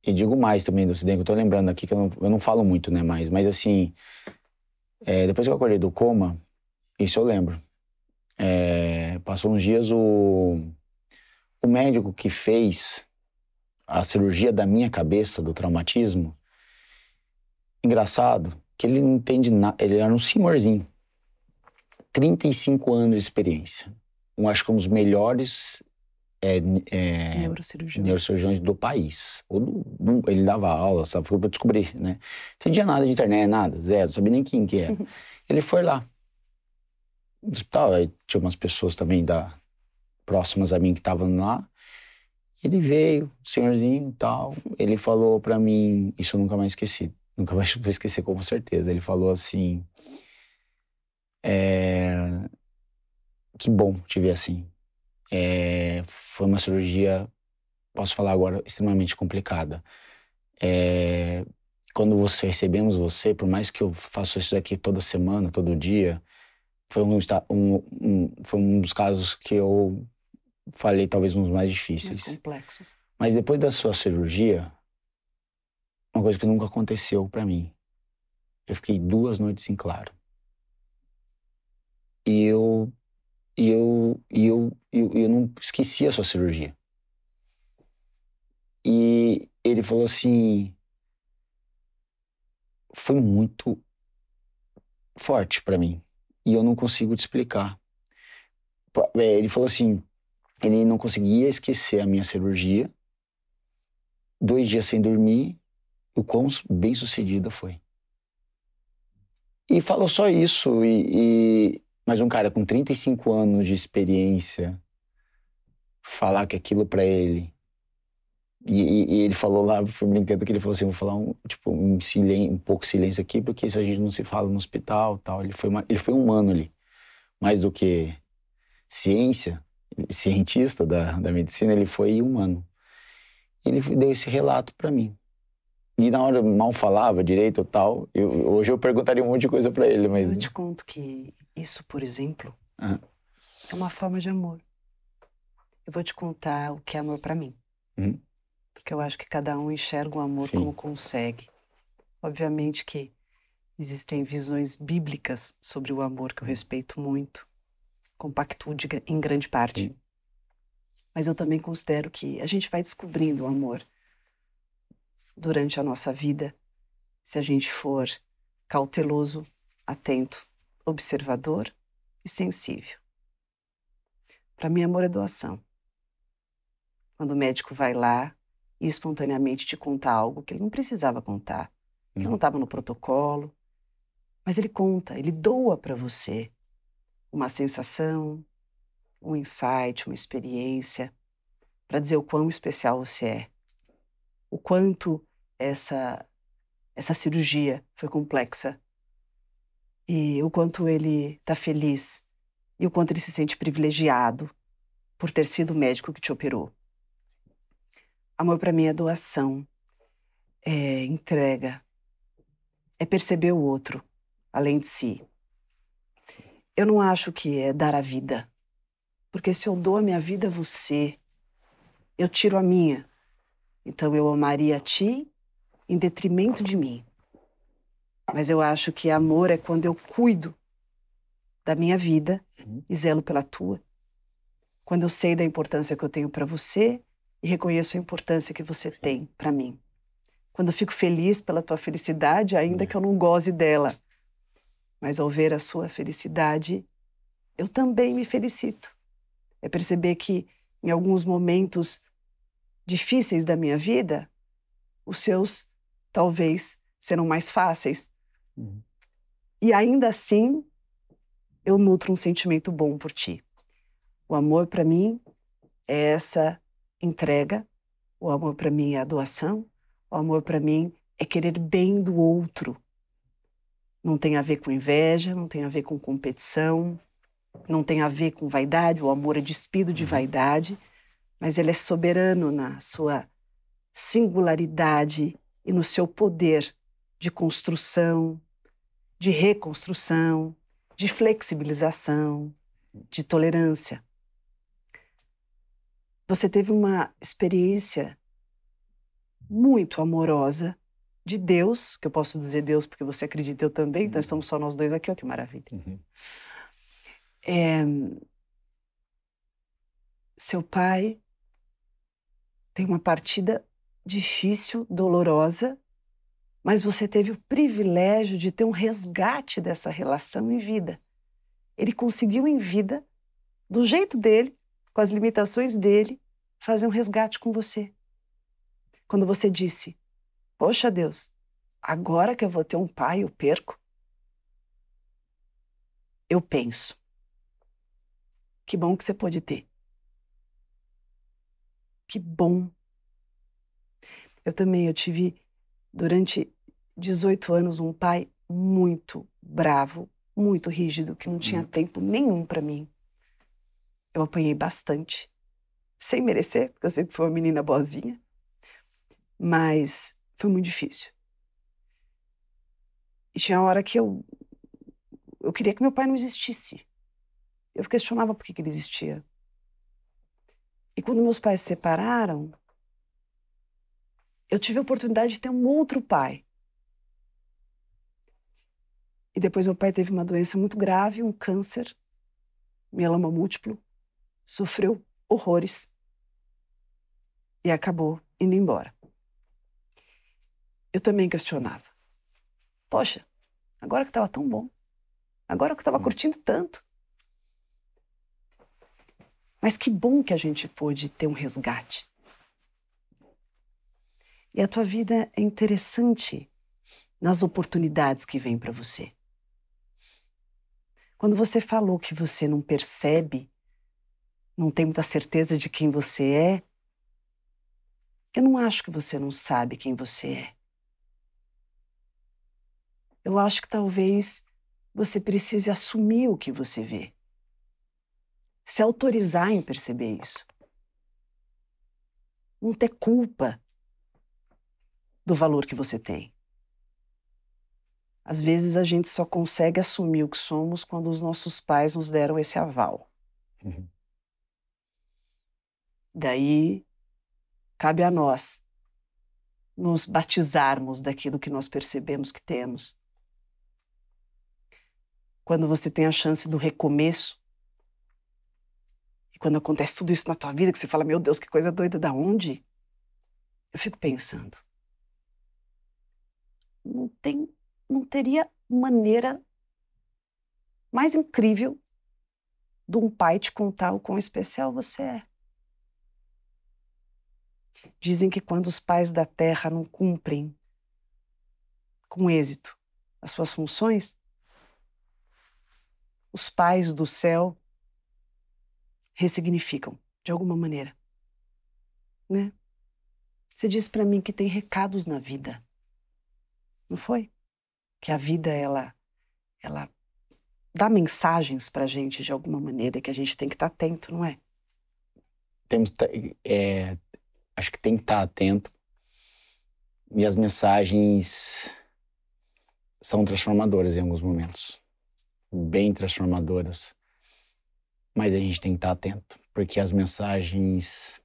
digo mais também do acidente, que eu tô lembrando aqui, que eu não falo muito, né, mas assim, depois que eu acordei do coma, isso eu lembro. Passou uns dias, o médico que fez a cirurgia da minha cabeça, do traumatismo, engraçado, que ele não entende nada, ele era um senhorzinho, 35 anos de experiência. Eu acho que um dos melhores neurocirurgiões do país. Ele dava aula, sabe? Foi pra descobrir, né? Não entendia nada de internet, nada, zero, sabia nem quem que era. Ele foi lá no hospital, aí tinha umas pessoas também próximas a mim que estavam lá, Ele veio, senhorzinho e tal, ele falou pra mim, isso eu nunca mais esqueci, nunca mais vou esquecer com certeza. Ele falou assim, é, que bom te ver assim. Foi uma cirurgia, posso falar agora, extremamente complicada. É, quando recebemos você, por mais que eu faça isso daqui toda semana, todo dia, foi um dos casos que eu falei talvez um dos mais Mais difíceis. complexos. Mas depois da sua cirurgia, uma coisa que nunca aconteceu pra mim, eu fiquei 2 noites em claro. E eu não esqueci a sua cirurgia. E ele falou assim, foi muito forte pra mim. E eu não consigo te explicar. Ele falou assim, ele não conseguia esquecer a minha cirurgia, 2 dias sem dormir, o quão bem sucedida foi. E falou só isso, mas um cara com 35 anos de experiência, falar que aquilo pra ele. E ele falou lá, foi brincando que ele falou assim, vou falar um pouco de silêncio aqui, porque isso a gente não se fala no hospital, tal. Ele foi humano ali, mais do que cientista da medicina, ele foi humano. Ele deu esse relato pra mim. E na hora mal falava direito ou tal, hoje eu perguntaria um monte de coisa pra ele, mas... Eu te conto que isso, por exemplo, Ah, é uma forma de amor. Eu vou te contar o que é amor pra mim. uhum, Porque eu acho que cada um enxerga o amor como sim, consegue. Obviamente que existem visões bíblicas sobre o amor que eu respeito muito, compactuo em grande parte. sim. Mas eu também considero que a gente vai descobrindo o amor durante a nossa vida, se a gente for cauteloso, atento, observador e sensível. Para mim, amor é doação. Quando o médico vai lá e espontaneamente te conta algo que ele não precisava contar, que não estava no protocolo, mas ele conta, ele doa para você uma sensação, um insight, uma experiência, para dizer o quão especial você é, o quanto essa cirurgia foi complexa e o quanto ele está feliz e o quanto ele se sente privilegiado por ter sido o médico que te operou. Amor para mim é doação, é entrega, é perceber o outro, além de si. Eu não acho que é dar a vida, porque se eu dou a minha vida a você, eu tiro a minha. Então eu amaria a ti em detrimento de mim. Mas eu acho que amor é quando eu cuido da minha vida e zelo pela tua. Quando eu sei da importância que eu tenho para você e reconheço a importância que você tem para mim. Quando eu fico feliz pela tua felicidade, ainda que eu não goze dela. Mas ao ver a sua felicidade, eu também me felicito. É perceber que em alguns momentos difíceis da minha vida, os seus talvez serão mais fáceis. Uhum. E ainda assim, eu nutro um sentimento bom por ti. O amor para mim é essa entrega, o amor para mim é a doação, o amor para mim é querer bem do outro. Não tem a ver com inveja, não tem a ver com competição, não tem a ver com vaidade, o amor é despido de vaidade, mas ele é soberano na sua singularidade e no seu poder de construção, de reconstrução, de flexibilização, de tolerância. Você teve uma experiência muito amorosa de Deus, que eu posso dizer Deus porque você acredita, eu também, então estamos só nós dois aqui, olha que maravilha. Uhum. Seu pai tem uma partida difícil, dolorosa, mas você teve o privilégio de ter um resgate dessa relação em vida. Ele conseguiu em vida, do jeito dele, com as limitações dele, fazer um resgate com você. Quando você disse, poxa Deus, agora que eu vou ter um pai, eu perco. Eu penso, que bom que você pôde ter. Que bom. Eu tive, durante 18 anos, um pai muito bravo, muito rígido, que não tinha tempo nenhum para mim. Eu apanhei bastante, sem merecer, porque eu sempre fui uma menina boazinha, mas foi muito difícil. E tinha hora que eu queria que meu pai não existisse. Eu questionava por que ele existia. E quando meus pais se separaram, eu tive a oportunidade de ter um outro pai. E depois meu pai teve uma doença muito grave, um câncer, mieloma múltiplo, sofreu horrores e acabou indo embora. Eu também questionava. Poxa, agora que estava tão bom, agora que eu estava curtindo tanto. Mas que bom que a gente pôde ter um resgate. E a tua vida é interessante nas oportunidades que vêm para você. Quando você falou que você não percebe, não tem muita certeza de quem você é, eu não acho que você não sabe quem você é. Eu acho que talvez você precise assumir o que você vê. Se autorizar em perceber isso. Não ter culpa do valor que você tem. Às vezes a gente só consegue assumir o que somos quando os nossos pais nos deram esse aval. Uhum. Daí, cabe a nós nos batizarmos daquilo que nós percebemos que temos. Quando você tem a chance do recomeço, e quando acontece tudo isso na tua vida, que você fala, meu Deus, que coisa doida, da onde? Eu fico pensando, não teria maneira mais incrível de um pai te contar o quão especial você é. Dizem que quando os pais da terra não cumprem com êxito as suas funções, os pais do céu ressignificam de alguma maneira, né? Você disse para mim que tem recados na vida, não foi? Que a vida ela dá mensagens pra gente de alguma maneira que a gente tem que estar atento, não é? Acho que tem que estar atento. E as mensagens são transformadoras em alguns momentos. Bem transformadoras. Mas a gente tem que estar atento. Porque as mensagens,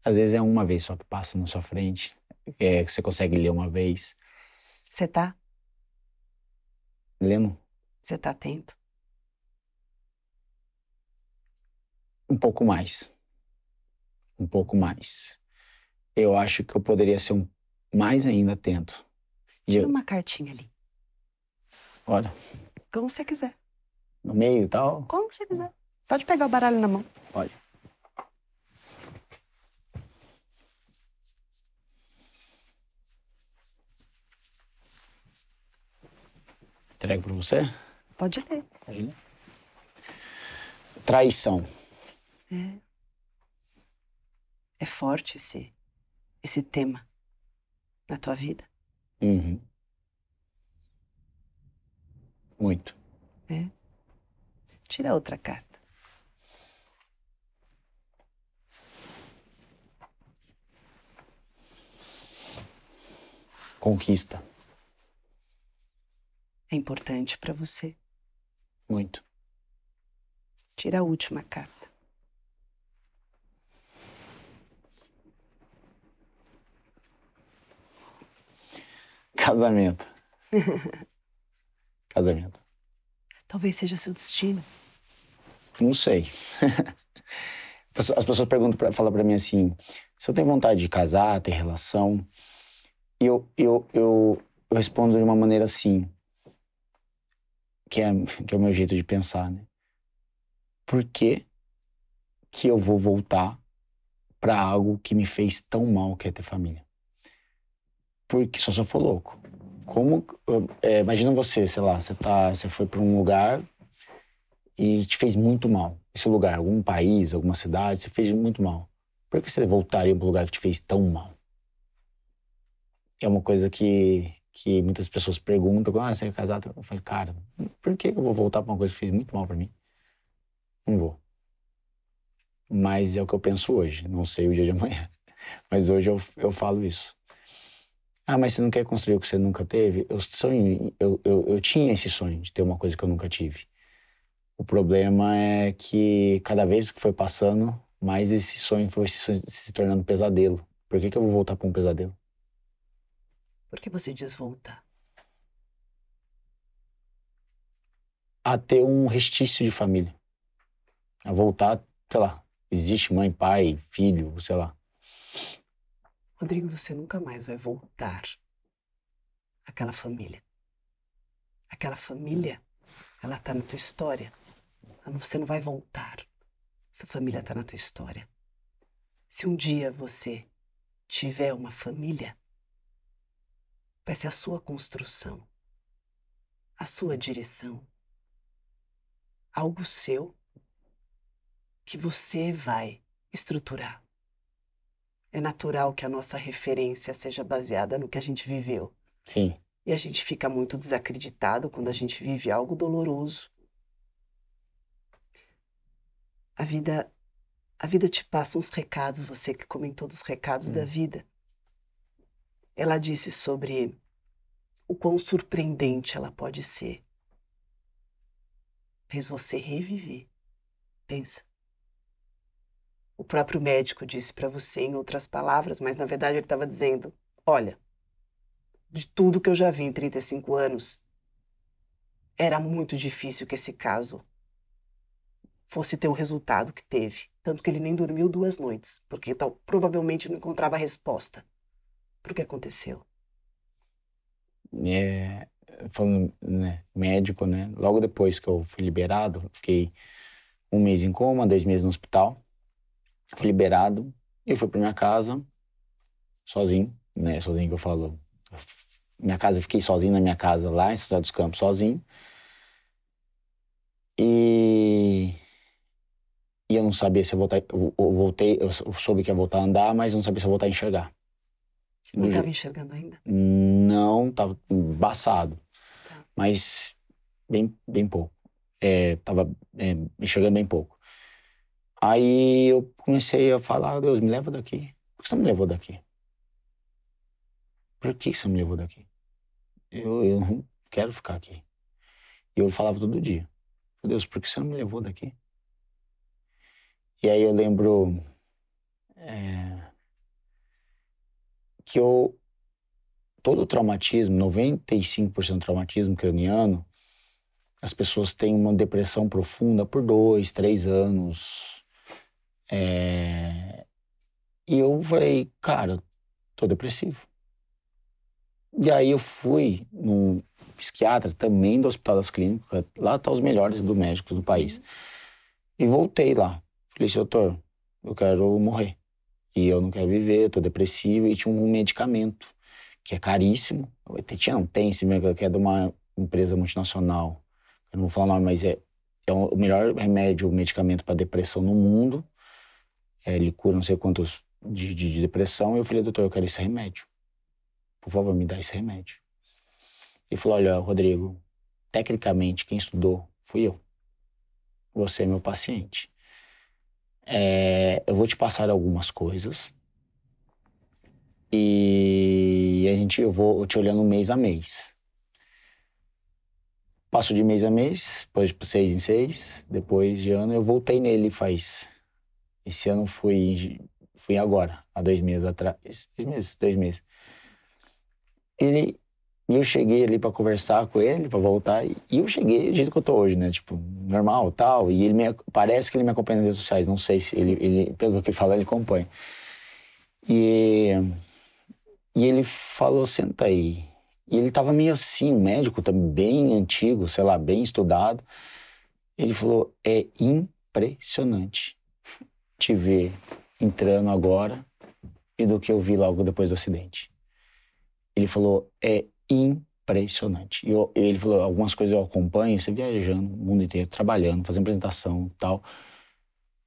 às vezes é uma vez só que passa na sua frente. Que você consegue ler uma vez. Você tá? Lendo Você tá atento? um pouco mais. Um pouco mais. Eu acho que eu poderia ser mais ainda atento. Tira uma cartinha ali. Olha, Como você quiser. no meio e tal. Como você quiser. Pode pegar o baralho na mão. Olha. Entrego pra você? Pode ler. Pode ler. Traição. É forte esse tema na tua vida. Uhum. Muito. Tira outra carta. Conquista. É importante para você. Muito. Tira a última carta. Casamento. Casamento. Talvez seja seu destino. Não sei. As pessoas falam pra mim assim, se eu tenho vontade de casar, ter relação, e eu respondo de uma maneira assim, que é o meu jeito de pensar, né? Por que que eu vou voltar pra algo que me fez tão mal, que é ter família? Porque só se eu for louco. Imagina você, sei lá, você foi pra um lugar e te fez muito mal. Esse lugar, algum país, alguma cidade, você fez muito mal. Por que você voltaria para um lugar que te fez tão mal? É uma coisa que muitas pessoas perguntam, você é casado? Eu falei, cara, por que eu vou voltar para uma coisa que fez muito mal para mim? Não vou. Mas é o que eu penso hoje, não sei o dia de amanhã. Mas hoje eu falo isso. Mas você não quer construir o que você nunca teve? Eu tinha esse sonho de ter uma coisa que eu nunca tive. O problema é que cada vez que foi passando, mais esse sonho foi se tornando pesadelo. Por que eu vou voltar para um pesadelo? Por que você diz voltar? A ter um restício de família. A voltar, sei lá, existe mãe, pai, filho, sei lá. Rodrigo, você nunca mais vai voltar àquela família. Aquela família, ela tá na tua história. Você não vai voltar. Essa família tá na tua história. Se um dia você tiver uma família, vai ser a sua construção, a sua direção, algo seu que você vai estruturar. É natural que a nossa referência seja baseada no que a gente viveu. Sim. E a gente fica muito desacreditado quando a gente vive algo doloroso. A vida te passa uns recados, você que comentou dos recados da vida. Ela disse sobre o quão surpreendente ela pode ser. Fez você reviver. Pensa. O próprio médico disse para você em outras palavras, mas na verdade ele estava dizendo, olha, de tudo que eu já vi em 35 anos, era muito difícil que esse caso fosse ter o resultado que teve. Tanto que ele nem dormiu 2 noites, porque provavelmente não encontrava resposta para o que aconteceu. Falando, né, médico, né? Logo depois que eu fui liberado, fiquei 1 mês em coma, 2 meses no hospital. Fui liberado e fui para minha casa, sozinho, né? Sozinho que eu falo. Minha casa, eu fiquei sozinho na minha casa lá em São José dos Campos, sozinho. E eu não sabia se eu voltar. Eu voltei, eu soube que ia voltar a andar, mas não sabia se eu voltar a enxergar. Não estava enxergando ainda? Não, tava embaçado. Tá. Mas bem pouco. Tava enxergando bem pouco. Aí eu comecei a falar, Deus, me leva daqui. Por que você me levou daqui? Por que você me levou daqui? Eu não quero ficar aqui. E eu falava todo dia, Deus, por que você não me levou daqui? E aí eu lembro que todo o traumatismo, 95% do traumatismo craniano, as pessoas têm uma depressão profunda por 2, 3 anos. E eu falei, cara, tô depressivo. E aí eu fui num psiquiatra também do Hospital das Clínicas, lá tá os melhores do médicos do país. E voltei lá. Falei, doutor, eu quero morrer. E eu não quero viver, eu tô depressivo. E tinha um medicamento que é caríssimo. Tem esse medicamento que é de uma empresa multinacional. Eu não vou falar o nome, mas é o melhor remédio, o medicamento para depressão no mundo. Ele cura não sei quantos de depressão. E eu falei, doutor, eu quero esse remédio. Por favor, me dá esse remédio. Ele falou, olha, Rodrigo, tecnicamente quem estudou fui eu. Você é meu paciente. Eu vou te passar algumas coisas e eu vou te olhando mês a mês. Passo de mês a mês, depois de 6 em 6, depois de ano eu voltei nele esse ano fui agora, há 2 meses atrás, 2 meses. E eu cheguei ali pra conversar com ele, pra voltar, e eu cheguei do jeito que eu tô hoje, né? Tipo, normal, tal. E parece que ele me acompanha nas redes sociais, não sei se ele pelo que fala, ele acompanha. E ele falou, senta aí. E ele tava meio assim, um médico também bem antigo, sei lá, bem estudado. Ele falou, é impressionante te ver entrando agora e do que eu vi logo depois do acidente. Ele falou, é impressionante. E ele falou, algumas coisas eu acompanho, você viajando o mundo inteiro, trabalhando, fazendo apresentação e tal.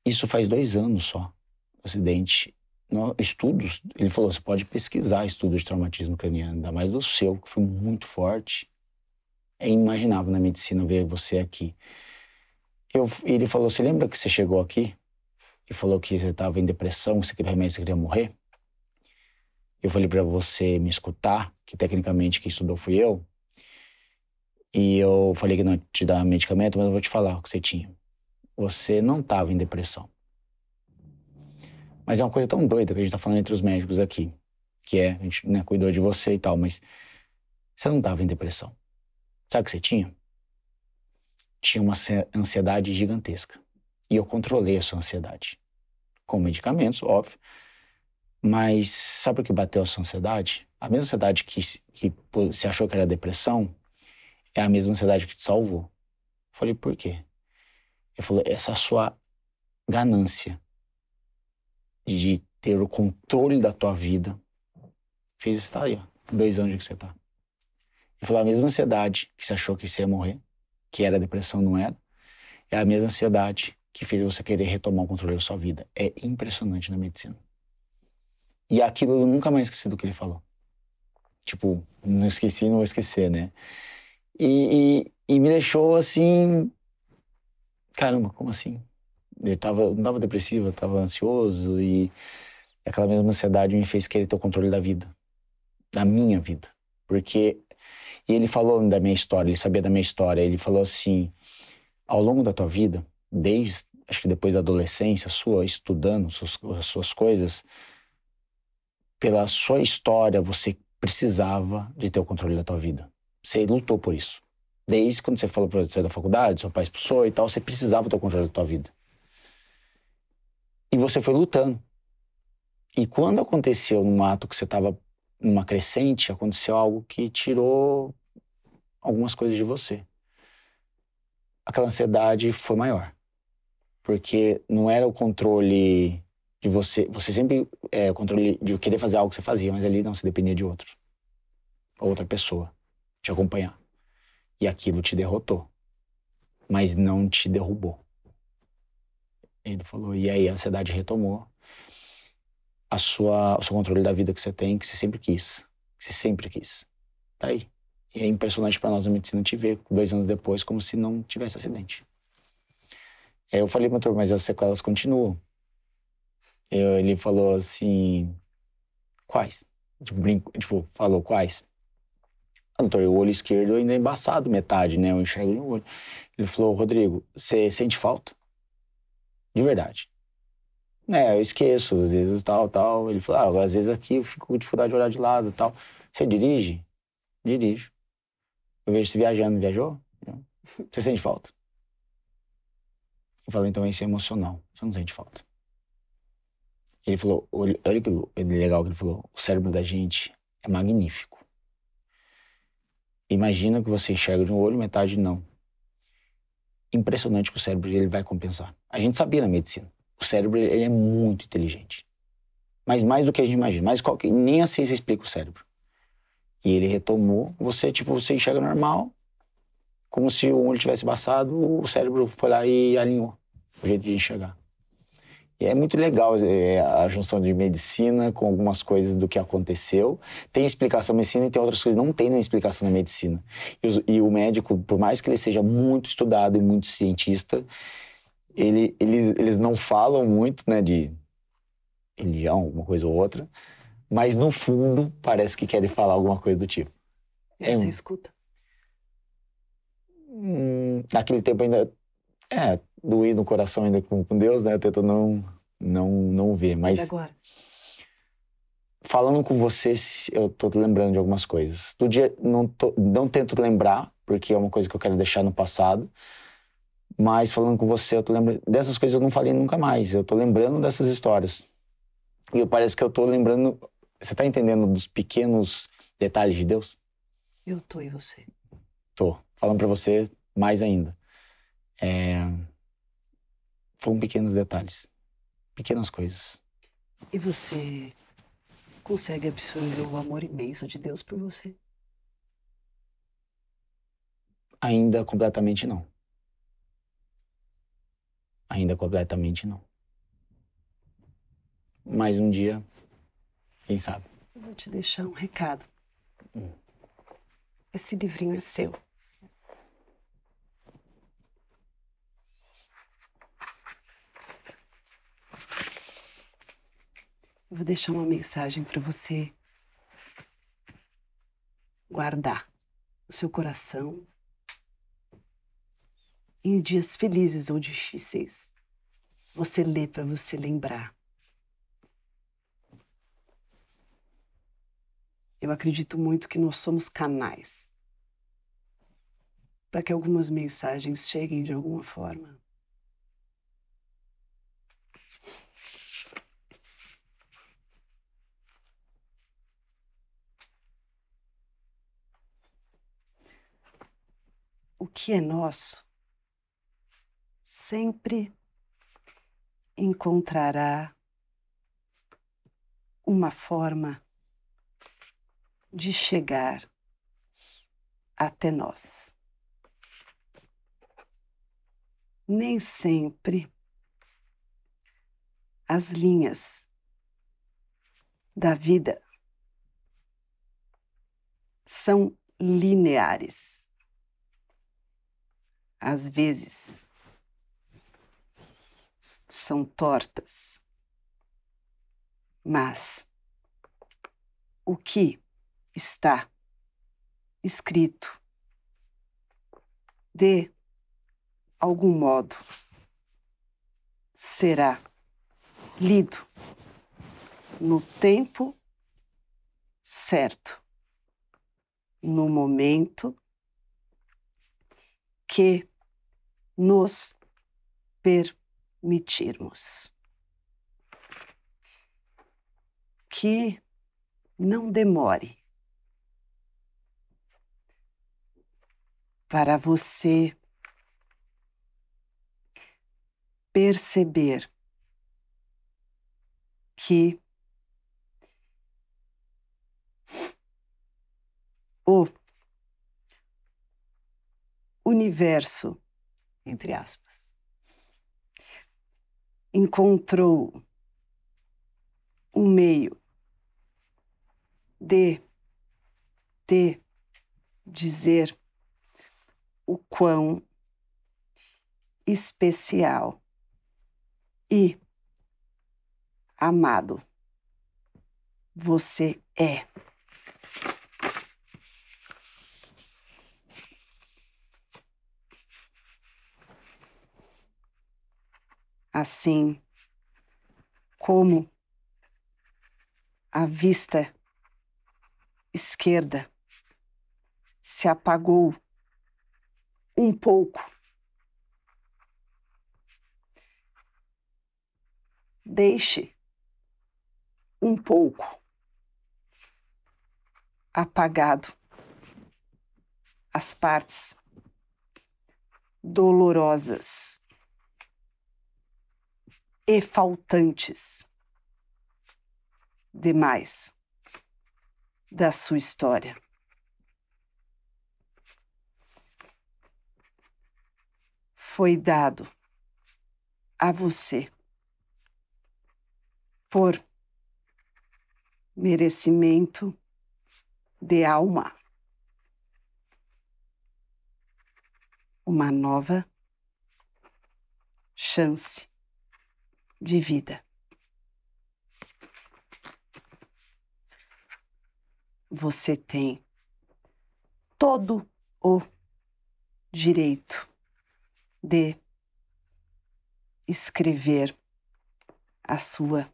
Isso faz 2 anos só. acidente, estudos, ele falou, você pode pesquisar estudos de traumatismo craniano, ainda mais do seu, que foi muito forte. É inimaginável na medicina ver você aqui. Ele falou, você lembra que você chegou aqui e falou que você estava em depressão, que você queria remédio, você queria morrer? Eu falei para você me escutar, que tecnicamente quem estudou fui eu, e eu falei que não te dar medicamento, mas eu vou te falar o que você tinha. Você não estava em depressão. Mas é uma coisa tão doida que a gente tá falando entre os médicos aqui, que a gente, né, cuidou de você e tal, mas você não estava em depressão. Sabe o que você tinha? Tinha uma ansiedade gigantesca. E eu controlei a sua ansiedade. Com medicamentos, óbvio. Mas sabe o que bateu a sua ansiedade? A mesma ansiedade que você achou que era depressão é a mesma ansiedade que te salvou. Eu falei, por quê? Ele falou, essa sua ganância de ter o controle da tua vida fez você estar aí, ó, 2 anos que você tá. Ele falou, a mesma ansiedade que você achou que você ia morrer, que era depressão, não era, é a mesma ansiedade que fez você querer retomar o controle da sua vida. É impressionante na medicina. E aquilo eu nunca mais esqueci do que ele falou. Tipo, não esqueci, não vou esquecer, né? E me deixou assim, caramba, como assim? Não tava depressivo, eu tava ansioso e aquela mesma ansiedade me fez querer ter o controle da vida, da minha vida. Porque, e ele falou da minha história, ele sabia da minha história, ele falou assim, ao longo da tua vida, desde, acho que depois da adolescência sua, estudando as suas coisas, pela sua história, você precisava de ter o controle da tua vida. Você lutou por isso. Desde quando você falou para sair da faculdade, seu pai expulsou e tal, você precisava ter o controle da tua vida. E você foi lutando. E quando aconteceu num ato que você estava numa crescente, aconteceu algo que tirou algumas coisas de você. Aquela ansiedade foi maior. Porque não era o controle de você. Você sempre o controle de querer fazer algo que você fazia, mas ali não, você dependia de outro. Outra pessoa te acompanhar. E aquilo te derrotou. Mas não te derrubou. Ele falou, e aí a ansiedade retomou o seu controle da vida que você tem, que você sempre quis. Que você sempre quis. Tá aí. E é impressionante para nós a medicina te ver 2 anos depois como se não tivesse acidente. Aí eu falei, doutor, mas as sequelas continuam. Ele falou assim, quais? Tipo, falou quais? Ah, doutor, o olho esquerdo ainda é embaçado metade, né? Eu enxergo no olho. Ele falou, Rodrigo, você sente falta? De verdade. Eu esqueço, às vezes tal. Ele falou, às vezes aqui eu fico com dificuldade de olhar de lado tal. Você dirige? Dirijo. Eu vejo você viajando, viajou? Não. Você sente falta? Eu falei, então isso é emocional, você não sente falta. Ele falou, olha que legal que ele falou, o cérebro da gente é magnífico. Imagina que você enxerga de um olho, metade não. Impressionante que o cérebro ele vai compensar. A gente sabia na medicina, o cérebro ele é muito inteligente. Mas mais do que a gente imagina, nem a ciência explica o cérebro. E ele retomou, você enxerga normal, como se o olho tivesse embaçado, o cérebro foi lá e alinhou o jeito de enxergar. E é muito legal a junção de medicina com algumas coisas do que aconteceu. Tem explicação na medicina e tem outras coisas que não tem na explicação na medicina. E o médico, por mais que ele seja muito estudado e muito cientista, eles não falam muito, né, de religião, alguma coisa ou outra, mas no fundo parece que querem falar alguma coisa do tipo. E você escuta? Naquele tempo ainda doí no coração ainda com Deus, né? Eu tento não ver. Mas agora? Falando com você, eu tô lembrando de algumas coisas. Do dia, não tento lembrar, porque é uma coisa que eu quero deixar no passado. Mas falando com você, eu tô lembrando dessas coisas, eu não falei nunca mais. Eu tô lembrando dessas histórias. E parece que eu tô lembrando. Você tá entendendo dos pequenos detalhes de Deus? Eu tô, e você? Tô. Falando pra você mais ainda. Foram pequenos detalhes. Pequenas coisas. E você consegue absorver o amor imenso de Deus por você? Ainda completamente não. Ainda completamente não. Mas um dia, quem sabe? Eu vou te deixar um recado. Esse livrinho é seu. Eu vou deixar uma mensagem para você guardar no seu coração em dias felizes ou difíceis. Você lê para você lembrar. Eu acredito muito que nós somos canais para que algumas mensagens cheguem de alguma forma. O que é nosso sempre encontrará uma forma de chegar até nós. Nem sempre as linhas da vida são lineares. Às vezes, são tortas. Mas o que está escrito, de algum modo, será lido no tempo certo, no momento que nos permitirmos. Que não demore para você perceber que o universo, entre aspas, encontrou um meio de te dizer o quão especial e amado você é. Assim como a vista esquerda se apagou um pouco, deixe um pouco apagado as partes dolorosas e faltantes demais da sua história. Foi dado a você por merecimento de alma uma nova chance de vida. Você tem todo o direito de escrever a sua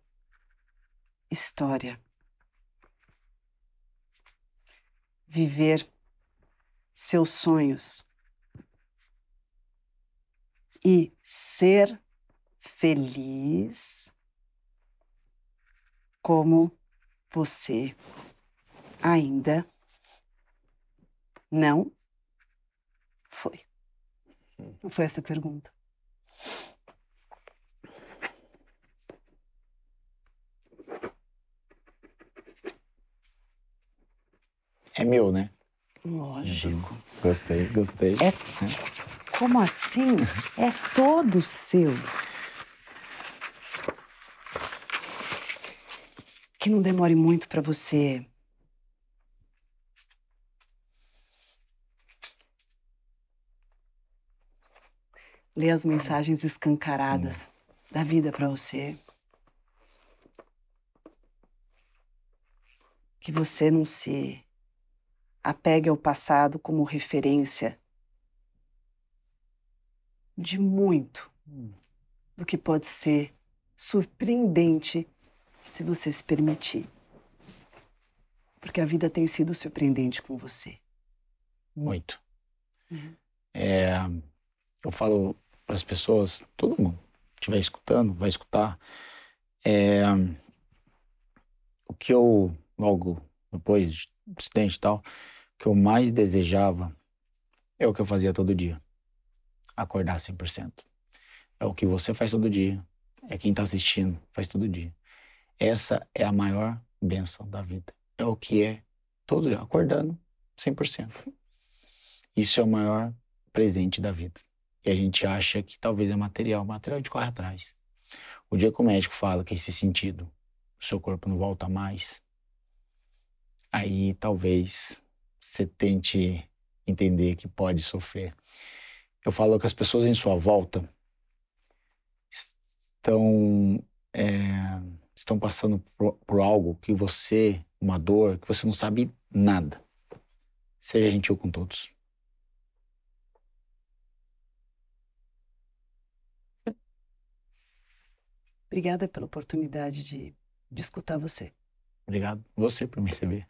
história. Viver seus sonhos e ser feliz como você ainda não foi. Não foi essa a pergunta? É meu, né? Lógico. Gostei. Como assim? É todo seu. que não demore muito para você ler as mensagens escancaradas da vida para você. Que você não se apegue ao passado como referência de muito do que pode ser surpreendente se você se permitir. Porque a vida tem sido surpreendente com você. Muito. Eu falo para as pessoas, todo mundo que estiver escutando, vai escutar, o que eu, logo depois do acidente e tal, o que eu mais desejava é o que eu fazia todo dia. Acordar 100%. É o que você faz todo dia. É quem está assistindo faz todo dia. Essa é a maior bênção da vida. É o que é todo dia, acordando 100%. Isso é o maior presente da vida. E a gente acha que talvez é material. Material a gente corre atrás. O dia que o médico fala que esse sentido, o seu corpo não volta mais, aí talvez você tente entender que pode sofrer. Eu falo que as pessoas em sua volta estão passando por algo que você, uma dor, que você não sabe nada. Seja gentil com todos. Obrigada pela oportunidade de escutar você. Obrigado você por me receber.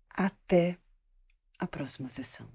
Até a próxima sessão.